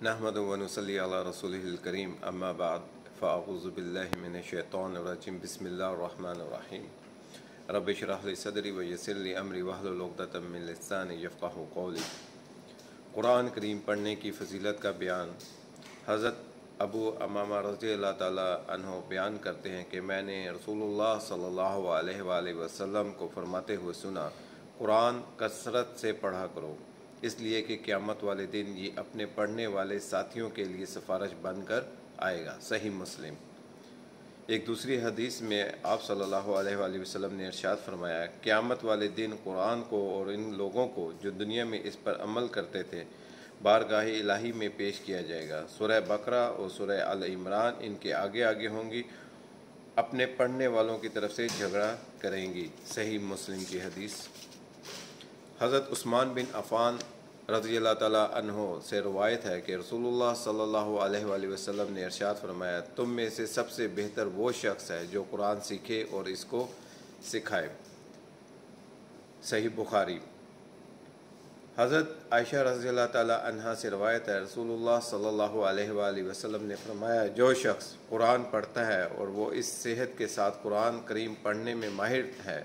नहमदु व नुसल्ली अला रसूलिहिल करीम अम्मा बाद फ़अऊज़ु बिल्लाहि मिनश्शैतानिर रजीम बिस्मिल्लाहिर रहमानिर रहीम रब्बि इश्रह ली सदरी व यस्सिर ली अमरी वहलुल उक़दतम मिन लिसानी यफ़क़हू क़ौली। कुरान करीम पढ़ने की फ़जीलत का बयान। हज़रत अबू अमामा रज़ियल्लाहु ताला अन्हु बयान करते हैं कि मैंने रसूलुल्लाह सल्लल्लाहु अलैहि वसल्लम को फरमाते हुए सुना, कुरान कसरत से पढ़ा करो, इसलिए कि क़यामत वाले दिन ये अपने पढ़ने वाले साथियों के लिए सिफारिश बनकर आएगा। सही मुस्लिम। एक दूसरी हदीस में आप सल्लल्लाहु अलैहि वसल्लम ने इरशाद फरमाया, क़यामत वाले दिन कुरान को और इन लोगों को जो दुनिया में इस पर अमल करते थे बारगाह इलाही में पेश किया जाएगा। सूरह बकरा और सूरह अल इमरान इनके आगे आगे होंगी, अपने पढ़ने वालों की तरफ से झगड़ा करेंगी। सही मुस्लिम की हदीस। हज़रत उस्मान बिन अफ़ान रज़ियल्लाहु ताला अन्हो से रवायत है कि रसूलुल्लाह सल्लल्लाहु अलैहि वसल्लम ने इरशाद फरमाया, तुम में से सबसे बेहतर वो शख्स है जो कुरान सीखे और इसको सिखाए। सही बुखारी। हज़रत आयशा रज़ियल्लाहु ताला अन्हा से रवायत है, रसूलुल्लाह सल्लल्लाहु अलैहि वसल्लम ने फरमाया, जो शख्स कुरान पढ़ता है और वो इस सेहत के साथ कुरान करीम पढ़ने में माहिर है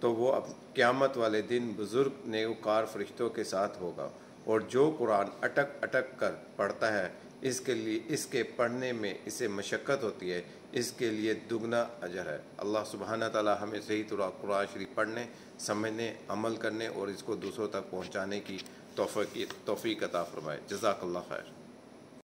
तो वो अब क़यामत वाले दिन बुज़ुर्ग नेककार फ़रिश्तों के साथ होगा, और जो कुरान अटक अटक कर पढ़ता है इसके पढ़ने में इसे मशक्क़त होती है, इसके लिए दुगना अजर है। अल्लाह सुब्हाना ताला हमें सही तरह कुरान शरीफ पढ़ने, समझने, अमल करने और इसको दूसरों तक पहुँचाने की तौफ़ीक़ अता फ़रमाए। जज़ाकल्लाह खैर।